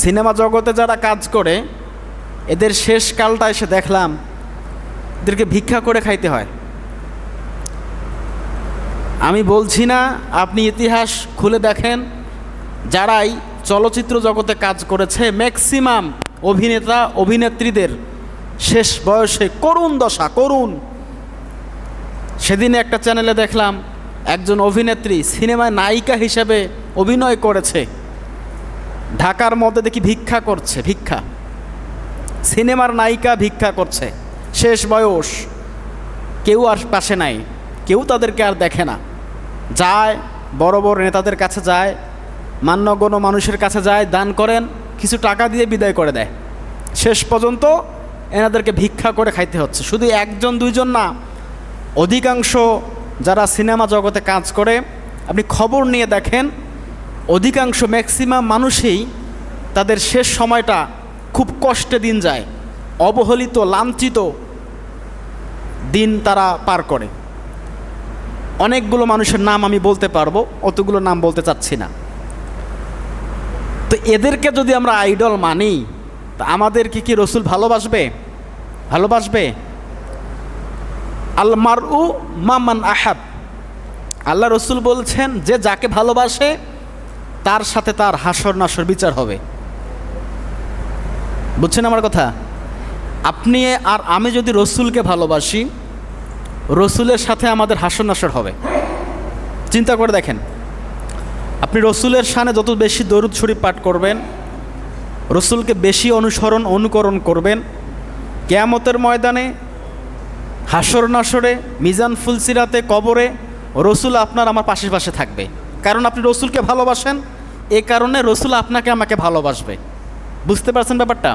Cinema জগতে যারা কাজ করে এদের শেষ কালটা এসে দেখলাম এদেরকে ভিক্ষা করে খাইতে হয়। আমি বলছি না, আপনি ইতিহাস খুলে দেখেন, যারাই চলচ্চিত্র জগতে কাজ করেছে ম্যাক্সিমাম অভিনেতা অভিনেত্রীদের শেষ বয়সে করুণ দশা, করুণ। সেদিনে একটা চ্যানেলে দেখলাম একজন অভিনেত্রী সিনেমায় নায়িকা হিসেবে অভিনয় করেছে, ঢাকার মধ্যে দেখি ভিক্ষা করছে, ভিক্ষা, সিনেমার নায়িকা ভিক্ষা করছে, শেষ বয়স, কেউ আর পাশে নাই, কেউ তাদেরকে আর দেখে না, যায় বড় বড় নেতাদের কাছে যায়, মান্যগণ্য মানুষের কাছে যায়, দান করেন, কিছু টাকা দিয়ে বিদায় করে দেয়। শেষ পর্যন্ত এনাদেরকে ভিক্ষা করে খাইতে হচ্ছে। শুধু একজন দুইজন না, অধিকাংশ যারা সিনেমা জগতে কাজ করে আপনি খবর নিয়ে দেখেন, অধিকাংশ ম্যাক্সিমাম মানুষই তাদের শেষ সময়টা খুব কষ্টে দিন যায়, অবহেলিত লাঞ্ছিত দিন তারা পার করে। অনেকগুলো মানুষের নাম আমি বলতে পারবো, অতগুলো নাম বলতে চাচ্ছি না। তো এদেরকে যদি আমরা আইডল মানি, তা আমাদেরকে কি রসুল ভালোবাসবে? ভালোবাসবে? আল মারউ মামান আহাব, আল্লাহ রসুল বলছেন যে যাকে ভালোবাসে তার সাথে তার হাসর নাসর বিচার হবে। বুঝছেন আমার কথা? আপনি আর আমি যদি রসুলকে ভালোবাসি, রসুলের সাথে আমাদের হাসর নাসর হবে। চিন্তা করে দেখেন, আপনি রসুলের শানে যত বেশি দরুদ শরীফ পাঠ করবেন, রসুলকে বেশি অনুকরণ করবেন, কিয়ামতের ময়দানে, হাসর নাসরে, মিজান ফুলসিরাতে, কবরে রসুল আপনার আমার পাশে পাশে থাকবে। কারণ আপনি রসুলকে ভালোবাসেন, এ কারণে রসুল আপনাকে আমাকে ভালোবাসবে। বুঝতে পারছেন ব্যাপারটা?